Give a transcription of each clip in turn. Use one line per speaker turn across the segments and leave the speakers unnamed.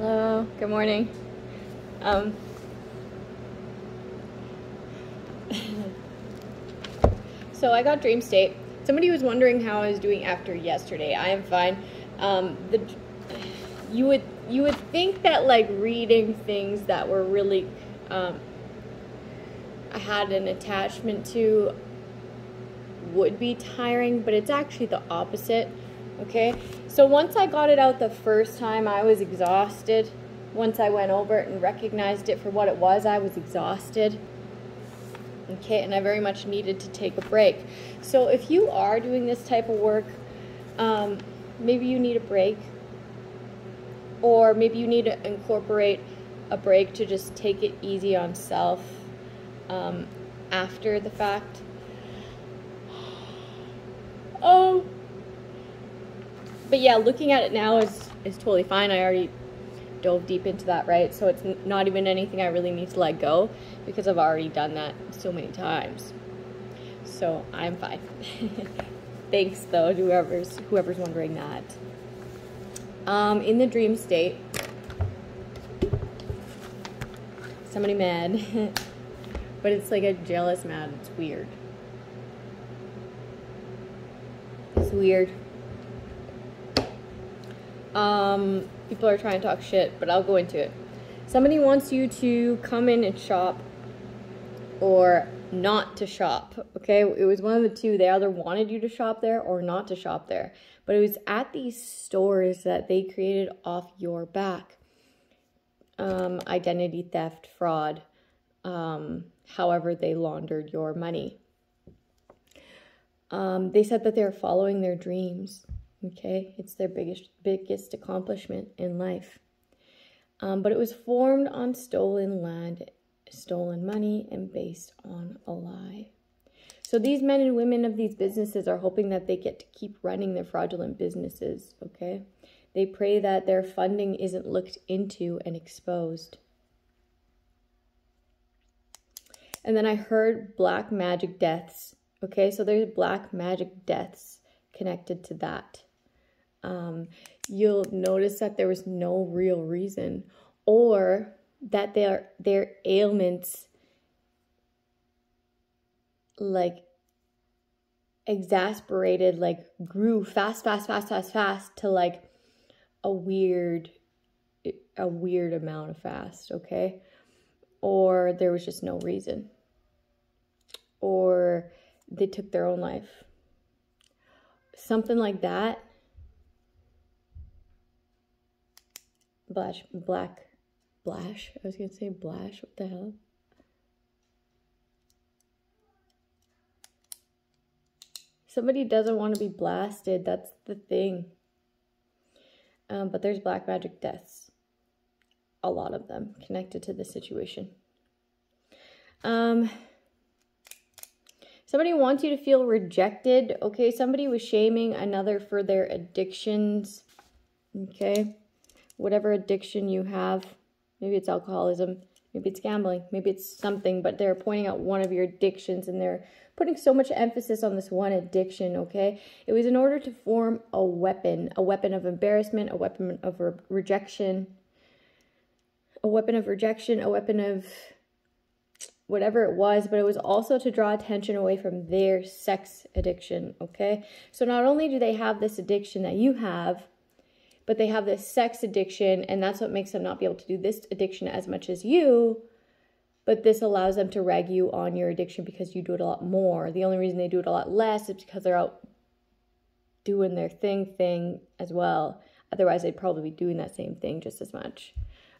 Hello, good morning. So I got dream state. Somebody was wondering how I was doing after yesterday. I am fine. You would think that like reading things that were really I had an attachment to would be tiring, but it's actually the opposite. Okay, so once I got it out the first time, I was exhausted. Once I went over it and recognized it for what it was, I was exhausted. Okay, and I very much needed to take a break. So if you are doing this type of work, maybe you need a break, or maybe you need to incorporate a break to just take it easy on self after the fact. Oh, but yeah, looking at it now is totally fine. I already dove deep into that, right? So it's not even anything I really need to let go, because I've already done that so many times. So I'm fine. Thanks though to whoever's wondering that. In the dream state, somebody mad, but it's like a jealous mad. It's weird. It's weird. People are trying to talk shit, but I'll go into it. Somebody wants you to come in and shop or not to shop, okay? It was one of the two. They either wanted you to shop there or not to shop there. But it was at these stores that they created off your back. Identity theft, fraud, however they laundered your money. They said that they're following their dreams. Okay, it's their biggest accomplishment in life. But it was formed on stolen land, stolen money, and based on a lie. So these men and women of these businesses are hoping that they get to keep running their fraudulent businesses, okay? They pray that their funding isn't looked into and exposed. And then I heard black magic deaths, okay? So there's black magic deaths connected to that. You'll notice that there was no real reason, or that their ailments like exasperated, like grew fast to like a weird amount of fast, okay? Or there was just no reason, or they took their own life. Something like that. Blash. I was going to say blash. What the hell? Somebody doesn't want to be blasted. That's the thing. But there's black magic deaths. A lot of them connected to this situation. Somebody wants you to feel rejected. Okay, somebody was shaming another for their addictions. Okay, whatever addiction you have. Maybe it's alcoholism. Maybe it's gambling. Maybe it's something. But they're pointing out one of your addictions, and they're putting so much emphasis on this one addiction, okay? It was in order to form a weapon of embarrassment, a weapon of rejection, a weapon of whatever it was, but it was also to draw attention away from their sex addiction, okay? So not only do they have this addiction that you have, but they have this sex addiction, and that's what makes them not be able to do this addiction as much as you, but this allows them to rag you on your addiction because you do it a lot more. The only reason they do it a lot less is because they're out doing their thing as well. Otherwise, they'd probably be doing that same thing just as much,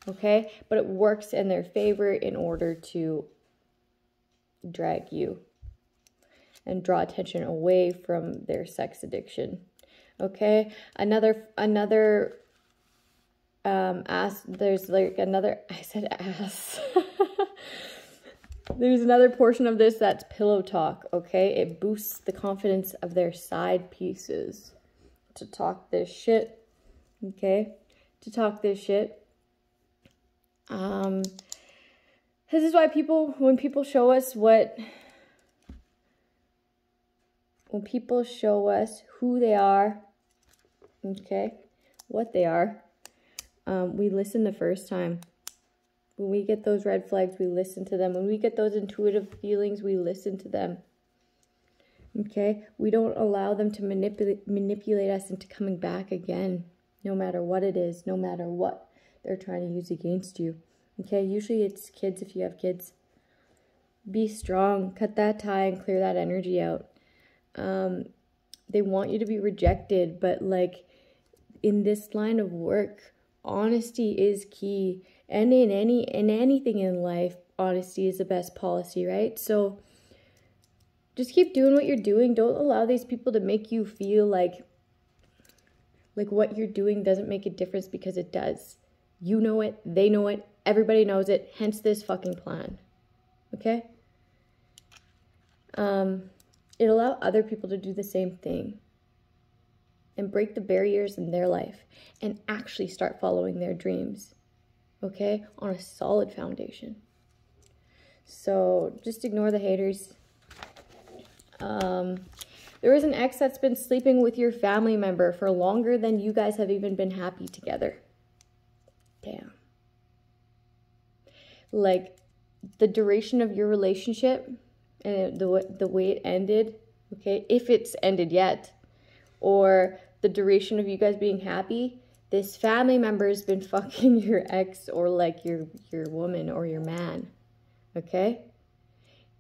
okay? But it works in their favor in order to drag you and draw attention away from their sex addiction. Okay, there's like another, I said ass. There's another portion of this that's pillow talk, okay? It boosts the confidence of their side pieces to talk this shit, okay? To talk this shit. This is why when people show us who they are, okay, what they are, We listen the first time. When we get those red flags, we listen to them. When we get those intuitive feelings, we listen to them. Okay? We don't allow them to manipulate us into coming back again, no matter what it is, no matter what they're trying to use against you. Okay? Usually it's kids if you have kids. Be strong. Cut that tie and clear that energy out. They want you to be rejected, but like in this line of work, honesty is key. And in anything in life, honesty is the best policy, right? So just keep doing what you're doing. Don't allow these people to make you feel like what you're doing doesn't make a difference, because it does. You know it, they know it, everybody knows it, hence this fucking plan. Okay? It allow other people to do the same thing and break the barriers in their life and actually start following their dreams, okay, on a solid foundation. So just ignore the haters. There is an ex that's been sleeping with your family member for longer than you guys have even been happy together. Damn. Like, the duration of your relationship and the way it ended, okay, if it's ended yet, or the duration of you guys being happy, this family member has been fucking your ex, or like your woman or your man, okay?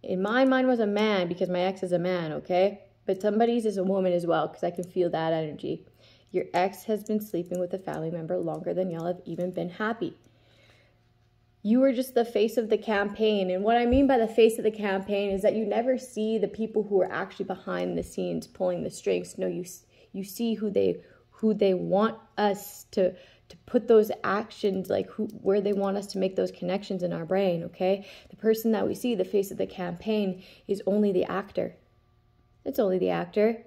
In my mind was a man because my ex is a man, okay? But somebody's is a woman as well, because I can feel that energy. Your ex has been sleeping with a family member longer than y'all have even been happy. You were just the face of the campaign. And what I mean by the face of the campaign is that you never see the people who are actually behind the scenes pulling the strings. No, you see who they want us to put those actions, like where they want us to make those connections in our brain, okay? The person that we see, the face of the campaign, is only the actor. It's only the actor,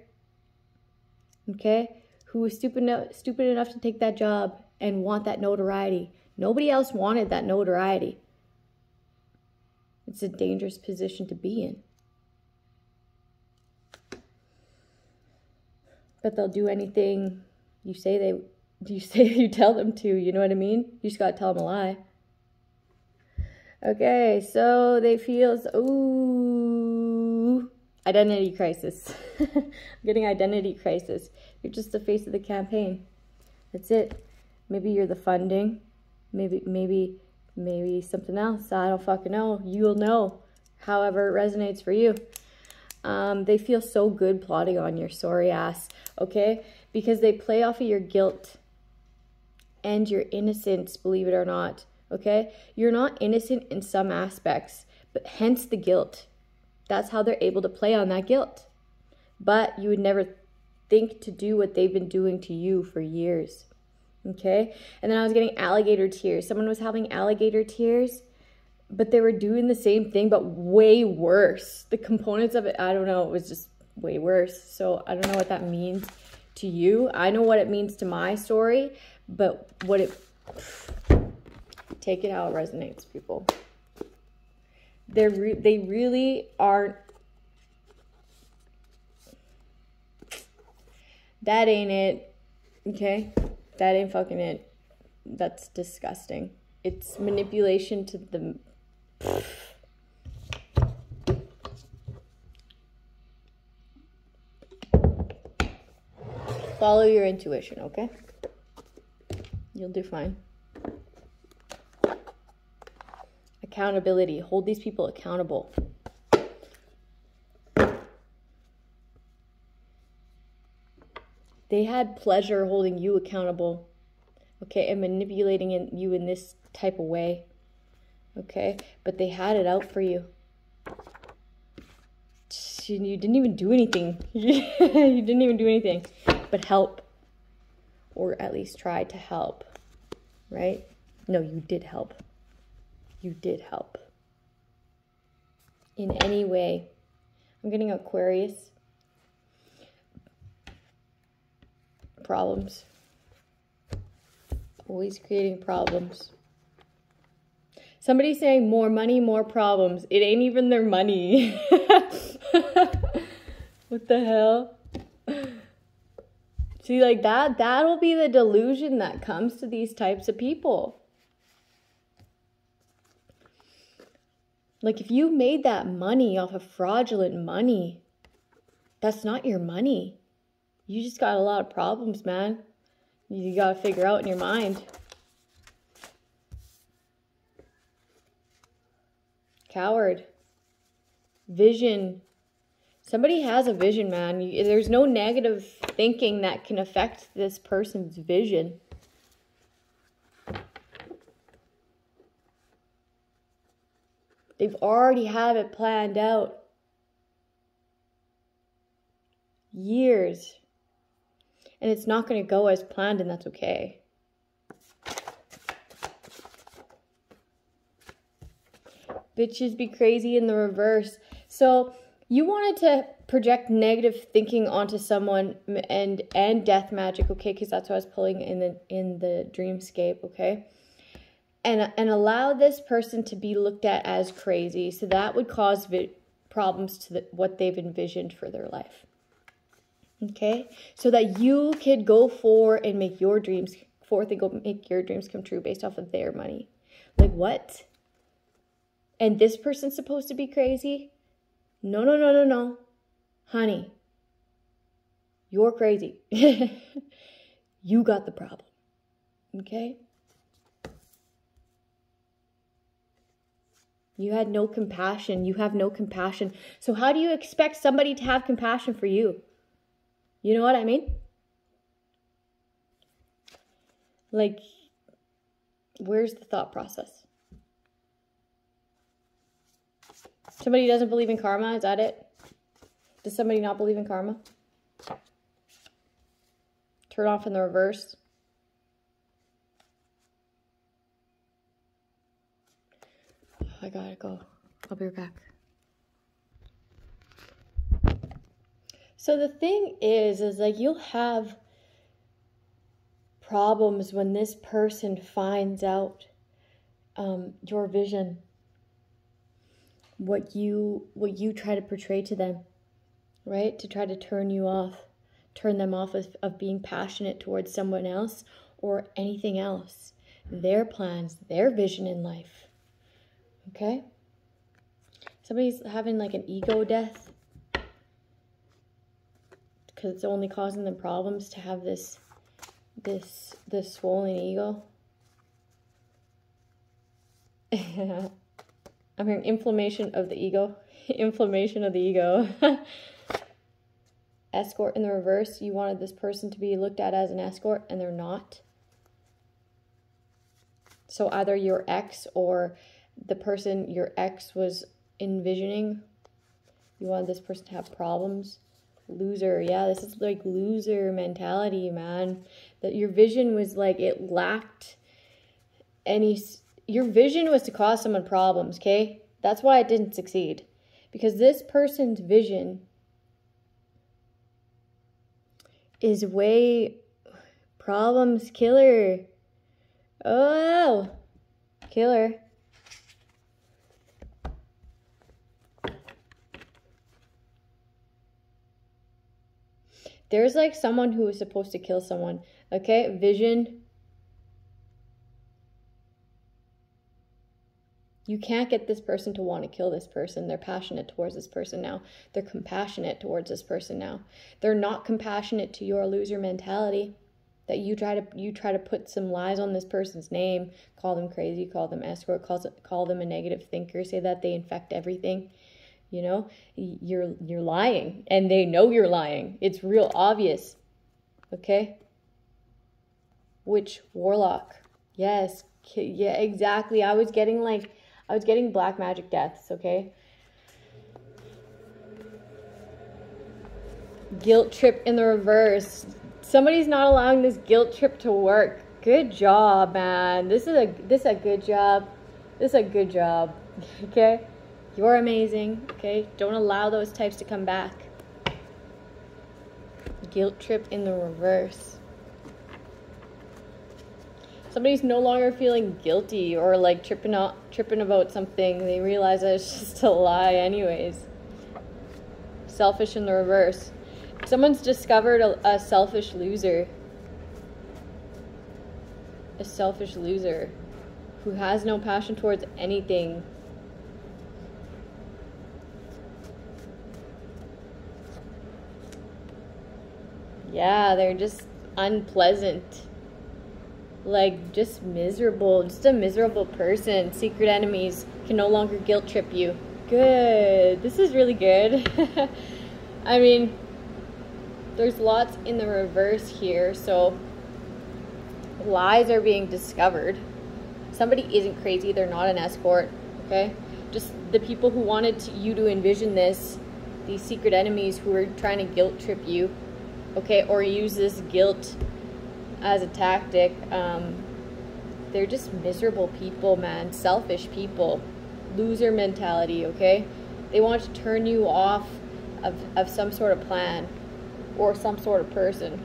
okay? Who was stupid enough to take that job and want that notoriety. Nobody else wanted that notoriety. It's a dangerous position to be in. But they'll do anything you tell them to, you know what I mean? You just gotta tell them a lie. Okay, so they feel, identity crisis. I'm getting identity crisis. You're just the face of the campaign. That's it. Maybe you're the funding. Maybe something else. I don't fucking know. You'll know. However it resonates for you. They feel so good plotting on your sorry ass, okay? Because they play off of your guilt and your innocence, believe it or not, okay? You're not innocent in some aspects, but hence the guilt. That's how they're able to play on that guilt. But you would never think to do what they've been doing to you for years, okay? And then I was getting alligator tears. Someone was having alligator tears, but they were doing the same thing, but way worse. The components of it, I don't know, it was just way worse. So I don't know what that means to you. I know what it means to my story, but take it how it resonates, people. They really aren't. That ain't it, okay? That ain't fucking it. That's disgusting. It's manipulation to the... Follow your intuition, okay? You'll do fine. Accountability. Hold these people accountable. They had pleasure holding you accountable, okay, and manipulating you in this type of way, okay? But they had it out for you. You didn't even do anything. You didn't even do anything but help, or at least try to help, right? No, you did help. You did help in any way. I'm getting Aquarius. Problems. Always creating problems. Somebody's saying more money, more problems. It ain't even their money. What the hell? See, like that'll be the delusion that comes to these types of people. Like, if you made that money off of fraudulent money, that's not your money. You just got a lot of problems, man. You got to figure out in your mind. Coward. Vision. Somebody has a vision, man. There's no negative thinking that can affect this person's vision. They've already have it planned out. Years. And it's not going to go as planned, and that's okay. Bitches be crazy in the reverse. So you wanted to project negative thinking onto someone and death magic, okay? Because that's what I was pulling in the dreamscape, okay? And allow this person to be looked at as crazy. So that would cause problems to what they've envisioned for their life. Okay? So that you could go forth and make your dreams come true based off of their money. Like, what? And this person's supposed to be crazy? No, no, no, no, no. Honey, you're crazy. You got the problem. Okay? You had no compassion. You have no compassion. So how do you expect somebody to have compassion for you? You know what I mean? Like, where's the thought process? Somebody doesn't believe in karma? Is that it? Does somebody not believe in karma? Turn off in the reverse. I gotta go. I'll be right back. So the thing is like, you'll have problems when this person finds out your vision, what you try to portray to them, right? To try to turn them off of being passionate towards someone else or anything else, their plans, their vision in life. Okay? Somebody's having like an ego death because it's only causing them problems to have this swollen ego. I'm hearing inflammation of the ego. Inflammation of the ego. Escort in the reverse. You wanted this person to be looked at as an escort and they're not. So either your ex or the person your ex was envisioning, you wanted this person to have problems. Loser. Yeah, this is like loser mentality, man. That your vision was like, it lacked any... Your vision was to cause someone problems, okay? That's why it didn't succeed. Because this person's vision is way... Problems killer. Oh, killer. There's like someone who was supposed to kill someone. Okay, vision. You can't get this person to want to kill this person. They're passionate towards this person now. They're compassionate towards this person now. They're not compassionate to your loser mentality. That you try to put some lies on this person's name, call them crazy, call them escort, call them a negative thinker, say that they infect everything. You know, you're lying, and they know you're lying. It's real obvious. Okay? Witch, warlock. Yes. Yeah, exactly. I was getting black magic deaths, okay? Guilt trip in the reverse. Somebody's not allowing this guilt trip to work. Good job, man. This is a good job. This is a good job. Okay? You're amazing, okay? Don't allow those types to come back. Guilt trip in the reverse. Somebody's no longer feeling guilty or like tripping about something. They realize that it's just a lie anyways. Selfish in the reverse. Someone's discovered a selfish loser. A selfish loser who has no passion towards anything. Yeah, they're just unpleasant. Like, just miserable. Just a miserable person. Secret enemies can no longer guilt trip you. Good. This is really good. I mean, there's lots in the reverse here. So, lies are being discovered. Somebody isn't crazy. They're not an escort. Okay? Just the people who wanted you to envision this. These secret enemies who are trying to guilt trip you. Okay? Or use this guilt as a tactic. They're just miserable people, man. Selfish people. Loser mentality, okay? They want to turn you off of some sort of plan or some sort of person,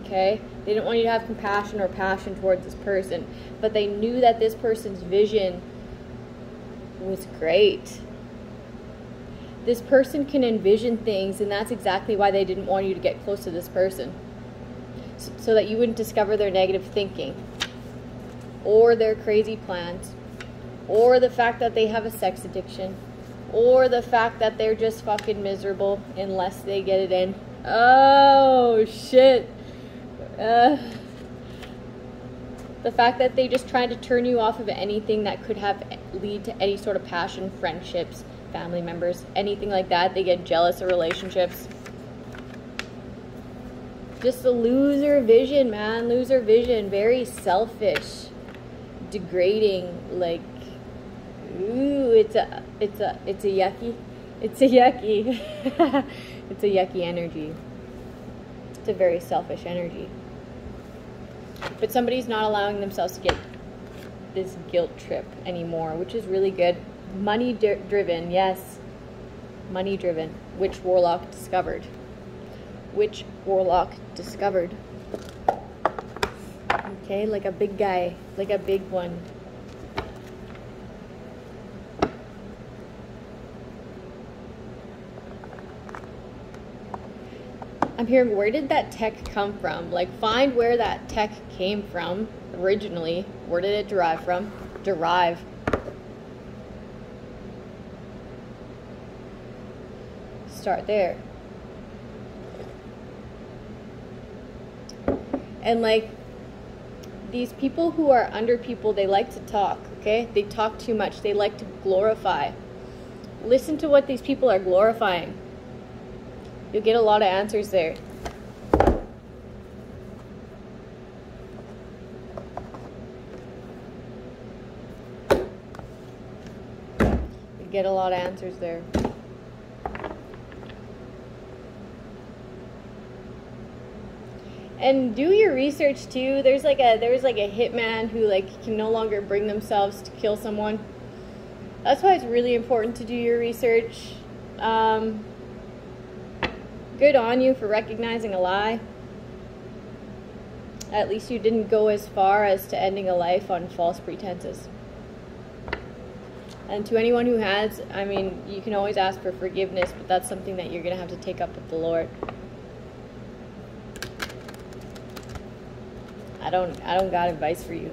okay? They didn't want you to have compassion or passion towards this person, but they knew that this person's vision was great. This person can envision things, and that's exactly why they didn't want you to get close to this person. So that you wouldn't discover their negative thinking or their crazy plans or the fact that they have a sex addiction or the fact that they're just fucking miserable unless they get it in. Oh, shit. The fact that they just tried to turn you off of anything that could lead to any sort of passion, friendships, family members, anything like that. They get jealous of relationships. Just a loser vision, man. Loser vision. Very selfish. Degrading. Like, ooh, it's a yucky. It's a yucky. It's a yucky energy. It's a very selfish energy. But somebody's not allowing themselves to get this guilt trip anymore, which is really good. Money driven, yes. Money driven. Which warlock discovered? Which warlock discovered? Okay, like a big guy, like a big one. I'm hearing, where did that tech come from? Like, find where that tech came from originally. Where did it derive from? Derive. Start there. And like, these people who are under people, they like to talk, okay? They talk too much. They like to glorify. Listen to what these people are glorifying. You'll get a lot of answers there. You'll get a lot of answers there. And do your research too. There's like a hitman who like can no longer bring themselves to kill someone. That's why it's really important to do your research. Good on you for recognizing a lie. At least you didn't go as far as to ending a life on false pretenses. And to anyone who has, I mean, you can always ask for forgiveness, but that's something that you're gonna have to take up with the Lord. I don't got advice for you.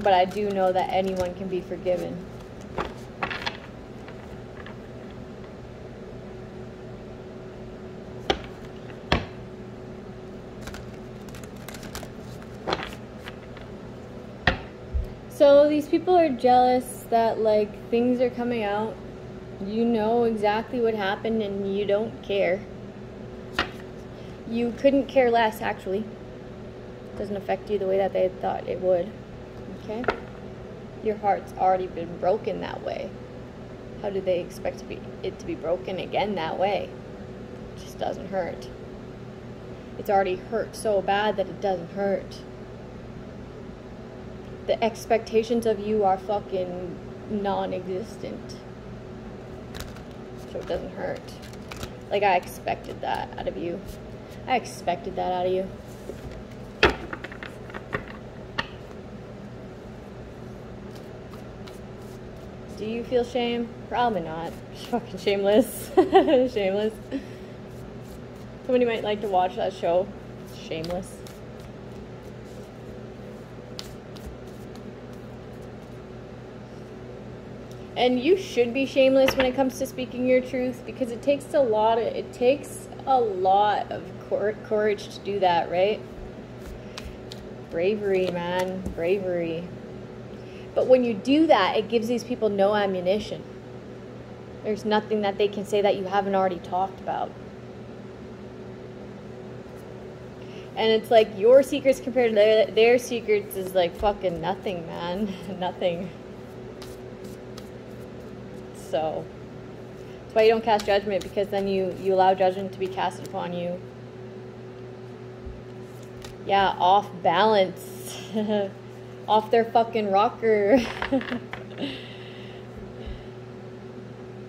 But I do know that anyone can be forgiven. So these people are jealous that like things are coming out. You know exactly what happened and you don't care. You couldn't care less, actually. It doesn't affect you the way that they thought it would. Okay? Your heart's already been broken that way. How do they expect it to be broken again that way? It just doesn't hurt. It's already hurt so bad that it doesn't hurt. The expectations of you are fucking non-existent. So it doesn't hurt. Like, I expected that out of you. I expected that out of you. Do you feel shame? Probably not. Fucking shameless. Shameless. Somebody might like to watch that show. Shameless. And you should be shameless when it comes to speaking your truth, because it takes a lot of courage to do that, right? Bravery, man. Bravery. But when you do that, it gives these people no ammunition. There's nothing that they can say that you haven't already talked about. And it's like your secrets compared to their secrets is like fucking nothing, man. Nothing. So that's why you don't cast judgment, because then you allow judgment to be casted upon you. Yeah, off balance. Off their fucking rocker.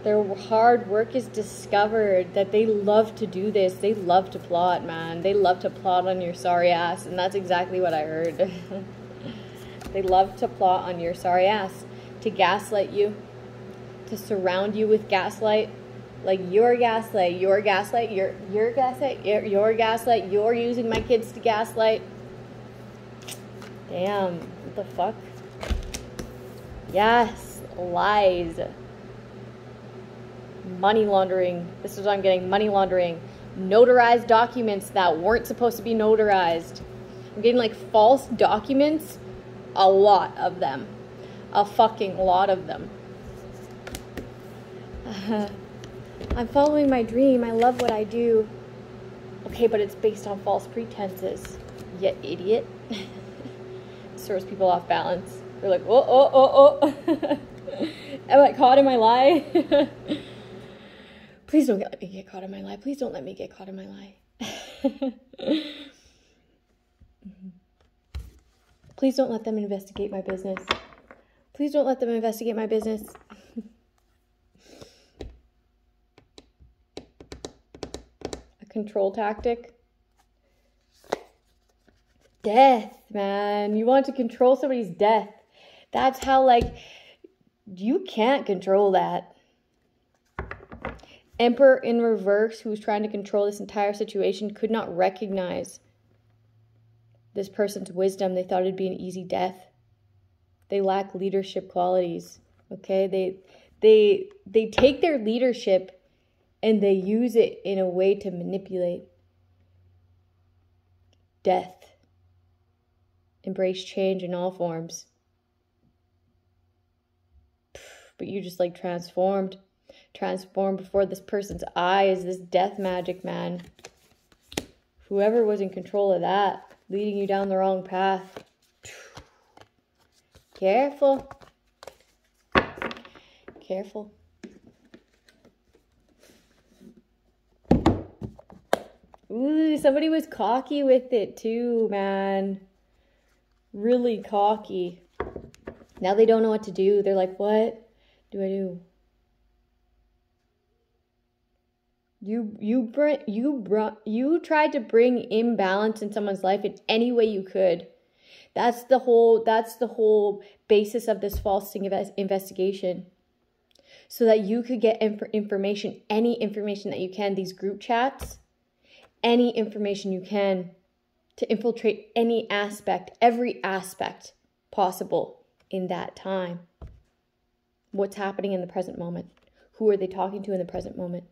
Their hard work is discovered, that they love to do this. They love to plot, man. They love to plot on your sorry ass. And that's exactly what I heard. They love to plot on your sorry ass. To gaslight you. To surround you with gaslight. Like your gaslight, your gaslight, your gaslight, your gaslight, you're using my kids to gaslight. Damn, what the fuck? Yes, lies. Money laundering. This is what I'm getting, money laundering. Notarized documents that weren't supposed to be notarized. I'm getting like false documents. A lot of them. A fucking lot of them. I'm following my dream. I love what I do. Okay, but it's based on false pretenses. You idiot. Throws people off balance. They're like, oh. Am I caught in my lie? Please don't let me get caught in my lie. Please don't let me get caught in my lie. Please don't let them investigate my business. Please don't let them investigate my business. A control tactic. Death, man. You want to control somebody's death. That's how, like, you can't control that. Emperor in reverse, who's trying to control this entire situation, could not recognize this person's wisdom. They thought it'd be an easy death. They lack leadership qualities. Okay? They take their leadership and they use it in a way to manipulate. Death. Embrace change in all forms. But you just like transformed before this person's eyes. This death magic, man. Whoever was in control of that, leading you down the wrong path. Careful. Careful. Ooh, somebody was cocky with it too, man. Really cocky. Now they don't know what to do. They're like, what do I do? You tried to bring imbalance in someone's life in any way you could. That's the whole basis of this false investigation. So that you could get information, any information that you can, these group chats, any information you can, to infiltrate any aspect, every aspect possible in that time. What's happening in the present moment? Who are they talking to in the present moment?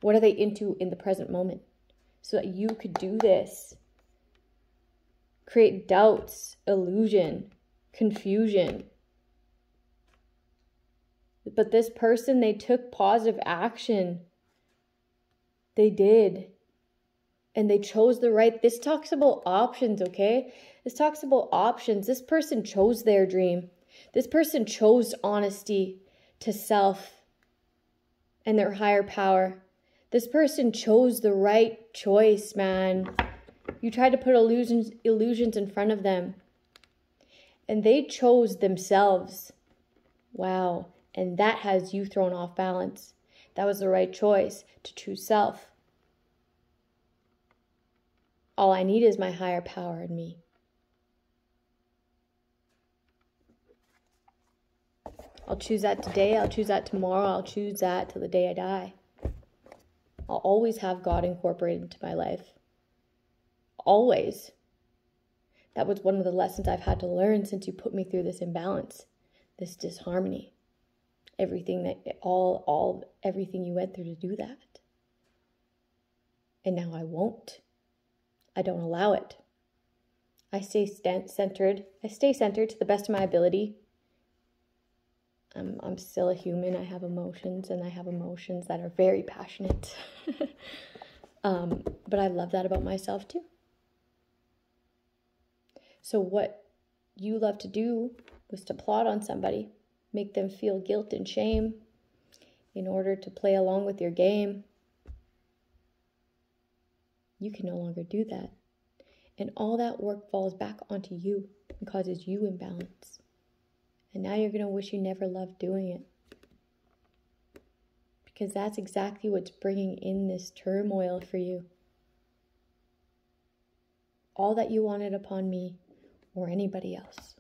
What are they into in the present moment? So that you could do this. Create doubts, illusion, confusion. But this person, they took positive action. They did. And they chose the right. This talks about options, okay? This talks about options. This person chose their dream. This person chose honesty to self and their higher power. This person chose the right choice, man. You tried to put illusions in front of them. And they chose themselves. Wow. And that has you thrown off balance. That was the right choice, to choose self. All I need is my higher power in me. I'll choose that today. I'll choose that tomorrow. I'll choose that till the day I die. I'll always have God incorporated into my life. Always. That was one of the lessons I've had to learn since you put me through this imbalance, this disharmony. Everything everything you went through to do that. And now I won't. I don't allow it. I stay centered. I stay centered to the best of my ability. I'm still a human. I have emotions, and I have emotions that are very passionate. But I love that about myself too. So what you love to do was to plot on somebody, make them feel guilt and shame in order to play along with your game. You can no longer do that. And all that work falls back onto you and causes you imbalance. And now you're going to wish you never loved doing it. Because that's exactly what's bringing in this turmoil for you. All that you wanted upon me or anybody else.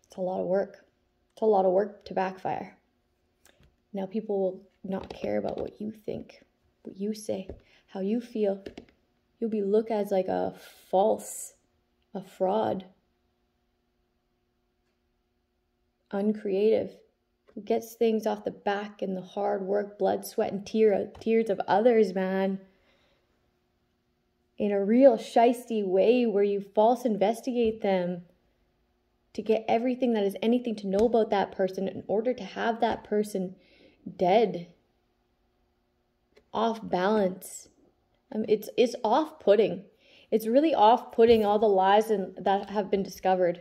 It's a lot of work. It's a lot of work to backfire. Now people will not care about what you think, what you say, how you feel. You'll be looked as like a fraud, uncreative, who gets things off the back and the hard work, blood, sweat, and tears of others, man. In a real shisty way where you false investigate them to get everything that is anything to know about that person in order to have that person dead, off balance. It's off-putting. It's really off-putting, all the lies that have been discovered.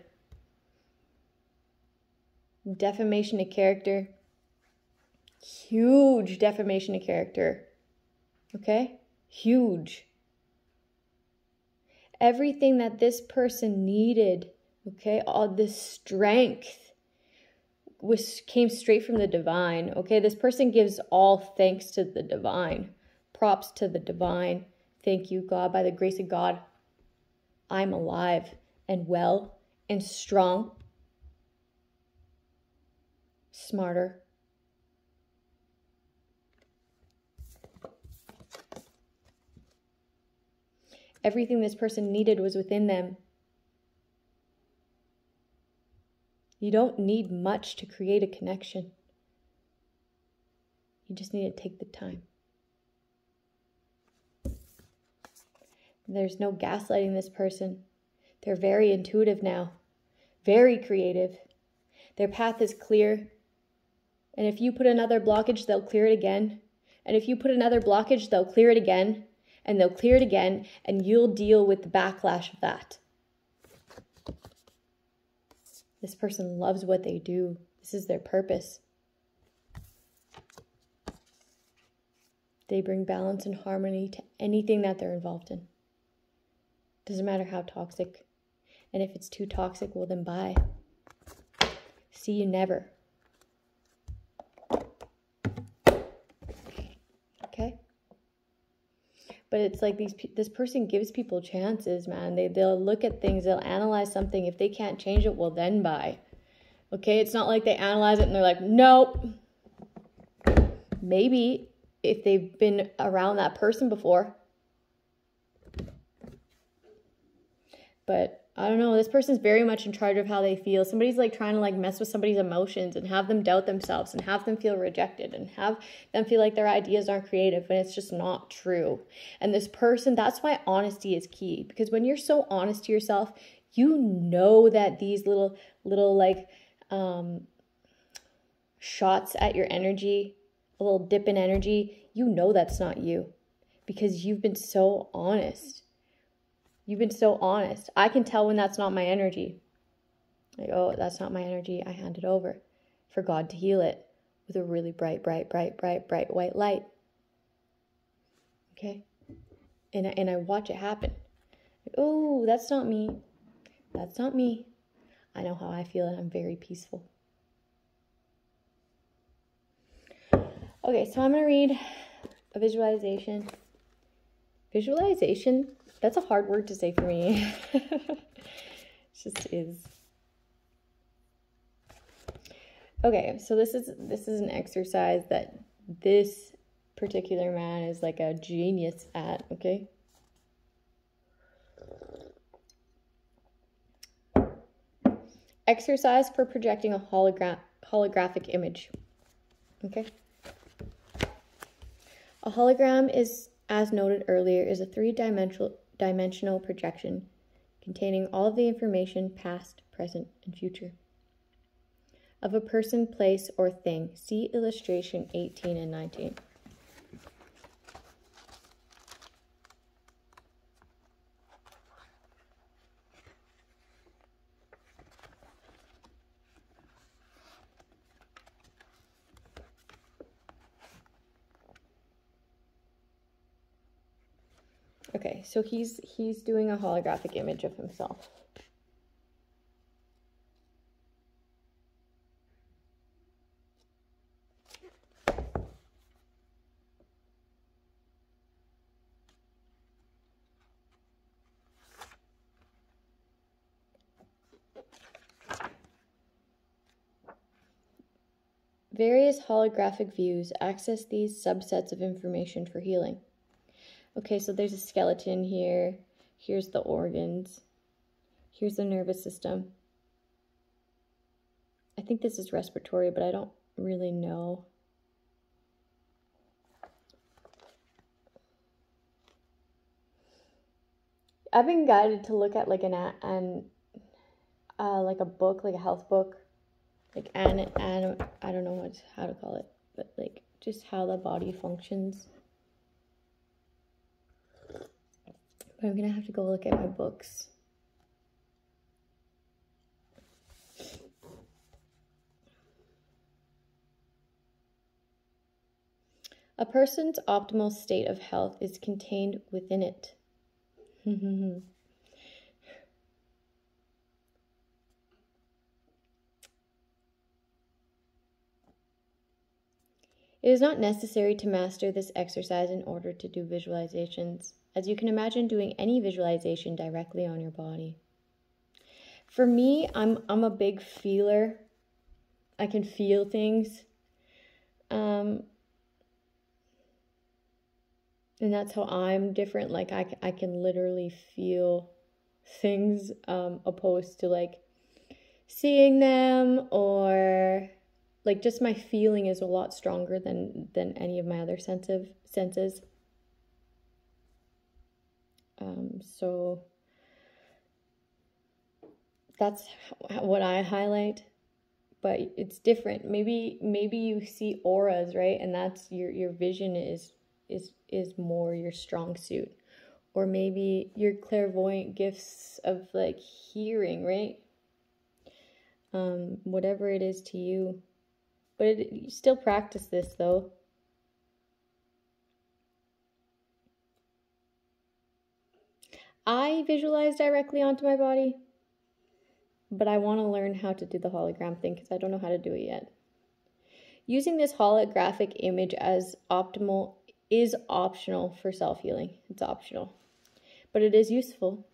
Defamation of character. Huge defamation of character. Okay? Huge. Everything that this person needed, okay, all this strength came straight from the divine. Okay, this person gives all thanks to the divine. Props to the divine. Thank you, God. By the grace of God, I'm alive and well and strong. Smarter. Everything this person needed was within them. You don't need much to create a connection. You just need to take the time. There's no gaslighting this person. They're very intuitive now, very creative. Their path is clear. And if you put another blockage, they'll clear it again. And if you put another blockage, they'll clear it again. And they'll clear it again. And you'll deal with the backlash of that. This person loves what they do. This is their purpose. They bring balance and harmony to anything that they're involved in. Doesn't matter how toxic. And if it's too toxic, well then bye. See you never. Okay? But it's like this person gives people chances, man. They'll look at things, they'll analyze something. If they can't change it, well then bye. Okay? It's not like they analyze it and they're like, nope. Maybe if they've been around that person before. But I don't know, this person's very much in charge of how they feel. Somebody's like trying to like mess with somebody's emotions and have them doubt themselves and have them feel rejected and have them feel like their ideas aren't creative, and it's just not true. And this person, that's why honesty is key, because when you're so honest to yourself, you know that these little like shots at your energy, a little dip in energy, you know that's not you because you've been so honest. You've been so honest. I can tell when that's not my energy. Like, oh, that's not my energy. I hand it over for God to heal it with a really bright white light. Okay? And I watch it happen. Like, oh, that's not me. That's not me. I know how I feel and I'm very peaceful. Okay, so I'm going to read a visualization. Visualization? That's a hard word to say for me. It just is. Okay, so this is an exercise that this particular man is like a genius at, okay? Exercise for projecting a holographic image. Okay? A hologram is, as noted earlier, is a three-dimensional projection containing all of the information, past, present, and future, of a person, place, or thing. See illustration 18 and 19. Okay, so he's doing a holographic image of himself. Various holographic views access these subsets of information for healing. Okay, so there's a skeleton here. Here's the organs. Here's the nervous system. I think this is respiratory, but I don't really know. I've been guided to look at like like a book, like a health book, like I don't know how to call it, but like just how the body functions. But I'm gonna have to go look at my books. A person's optimal state of health is contained within it. It is not necessary to master this exercise in order to do visualizations, as you can imagine doing any visualization directly on your body. For me, I'm a big feeler. I can feel things. And that's how I'm different. Like I can literally feel things opposed to like seeing them, or like just my feeling is a lot stronger than any of my other senses. So that's what I highlight, but it's different. Maybe you see auras, right? And that's your vision is more your strong suit, or maybe your clairvoyant gifts of like hearing, right? Whatever it is to you, but you still practice this though. I visualize directly onto my body, but I want to learn how to do the hologram thing because I don't know how to do it yet. Using this holographic image as optimal is optional for self-healing. It's optional, but it is useful.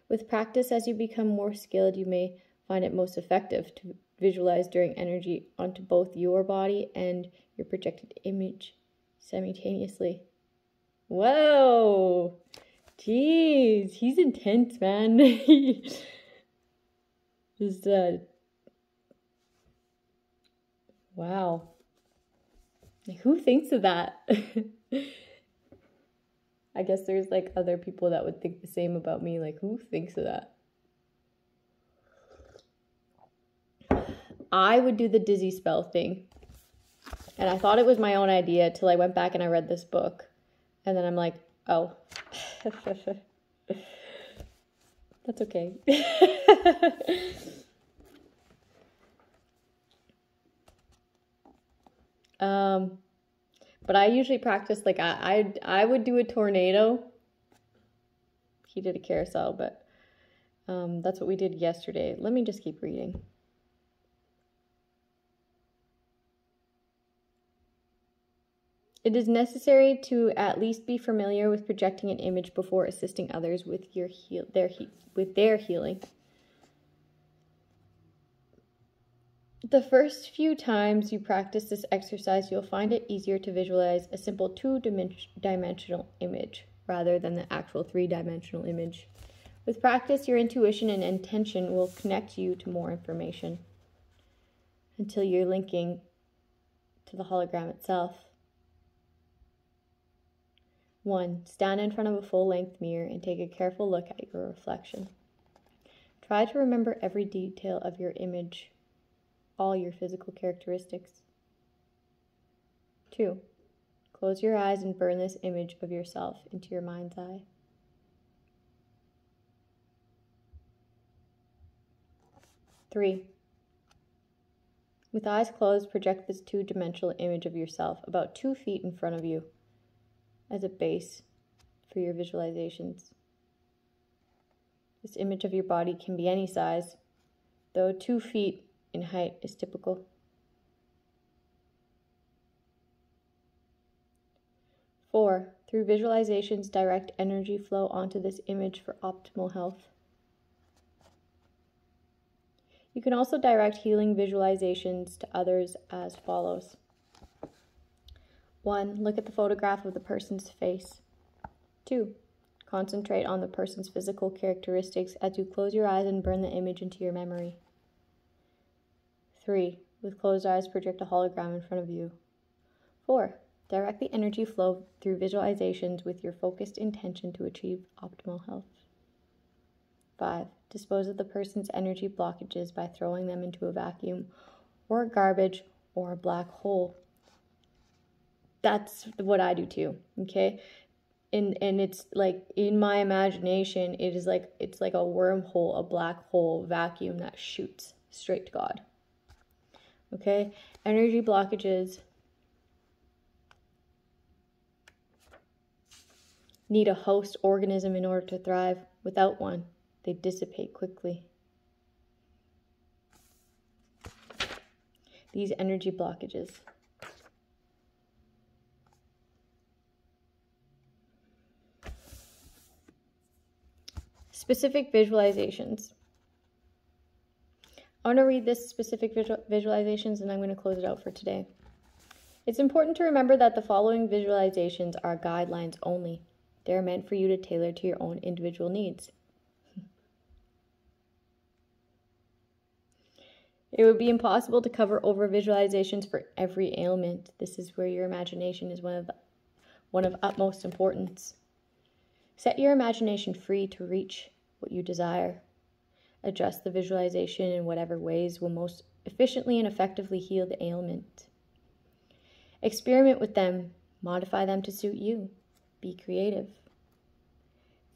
With practice, as you become more skilled, you may find it most effective to visualize during energy onto both your body and your projected image simultaneously. Whoa! Jeez, he's intense, man. Just, wow. Like, who thinks of that? I guess there's like other people that would think the same about me. Like, who thinks of that? I would do the dizzy spell thing. And I thought it was my own idea till I went back and I read this book. And then I'm like, oh. That's okay. But I usually practice like I would do a tornado. He did a carousel, but that's what we did yesterday. Let me just keep reading. It is necessary to at least be familiar with projecting an image before assisting others with their healing. The first few times you practice this exercise, you'll find it easier to visualize a simple two-dimensional image rather than the actual three-dimensional image. With practice, your intuition and intention will connect you to more information until you're linking to the hologram itself. 1. Stand in front of a full-length mirror and take a careful look at your reflection. Try to remember every detail of your image, all your physical characteristics. 2. Close your eyes and burn this image of yourself into your mind's eye. 3. With eyes closed, project this two-dimensional image of yourself about 2 feet in front of you as a base for your visualizations. This image of your body can be any size, though 2 feet in height is typical. 4. Through visualizations, direct energy flow onto this image for optimal health. You can also direct healing visualizations to others as follows. 1. Look at the photograph of the person's face. 2. Concentrate on the person's physical characteristics as you close your eyes and burn the image into your memory. 3. With closed eyes, project a hologram in front of you. 4. Direct the energy flow through visualizations with your focused intention to achieve optimal health. 5. Dispose of the person's energy blockages by throwing them into a vacuum or garbage or a black hole. That's what I do too, okay? And it's like, in my imagination, it's like a wormhole, a black hole vacuum that shoots straight to God. Okay? Energy blockages need a host organism in order to thrive. Without one, they dissipate quickly. These energy blockages. Specific visualizations. I want to read this specific visualizations and I'm going to close it out for today. It's important to remember that the following visualizations are guidelines only. They are meant for you to tailor to your own individual needs. It would be impossible to cover over visualizations for every ailment. This is where your imagination is one of utmost importance. Set your imagination free to reach what you desire. Adjust the visualization in whatever ways will most efficiently and effectively heal the ailment. Experiment with them. Modify them to suit you. Be creative.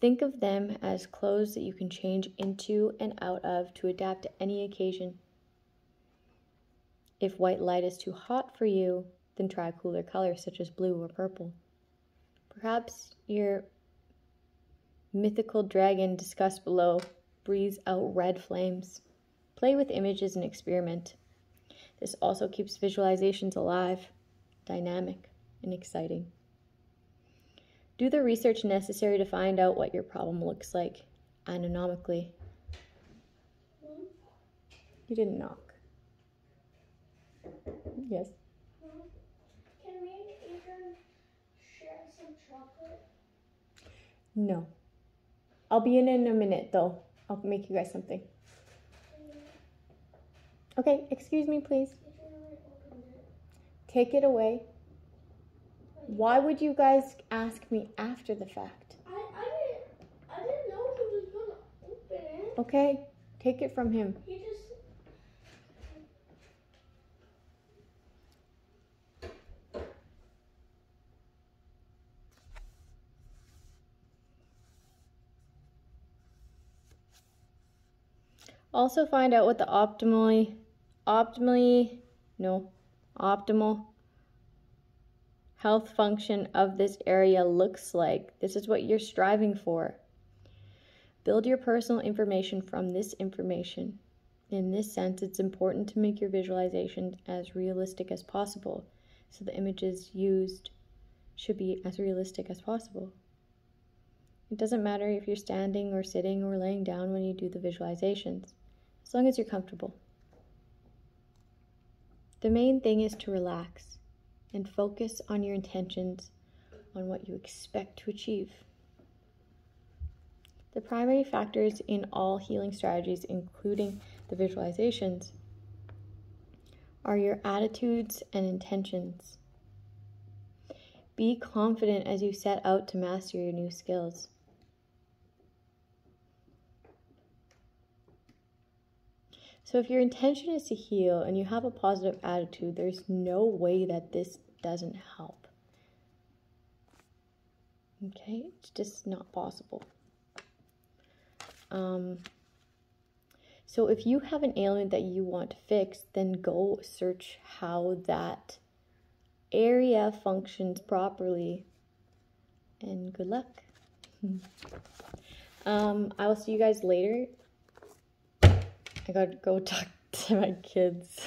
Think of them as clothes that you can change into and out of to adapt to any occasion. If white light is too hot for you, then try cooler colors such as blue or purple. Perhaps your mythical dragon discussed below breathes out red flames. Play with images and experiment. This also keeps visualizations alive, dynamic, and exciting. Do the research necessary to find out what your problem looks like anatomically. You didn't knock. Yes.
Can me and Adrian share some chocolate?
No. I'll be in a minute, though. I'll make you guys something. Okay, excuse me, please. Take it away. Why would you guys ask me after the fact?
I didn't know he was going to open it.
Okay, take it from him.
He just...
Also find out what the optimal health function of this area looks like. This is what you're striving for. Build your personal information from this information. In this sense, it's important to make your visualizations as realistic as possible, so the images used should be as realistic as possible. It doesn't matter if you're standing or sitting or laying down when you do the visualizations, as long as you're comfortable. The main thing is to relax and focus on your intentions, on what you expect to achieve. The primary factors in all healing strategies, including the visualizations, are your attitudes and intentions. Be confident as you set out to master your new skills. So if your intention is to heal and you have a positive attitude, there's no way that this doesn't help. Okay, it's just not possible. So if you have an ailment that you want to fix, then go search how that area functions properly. And good luck. I will see you guys later. I gotta go talk to my kids.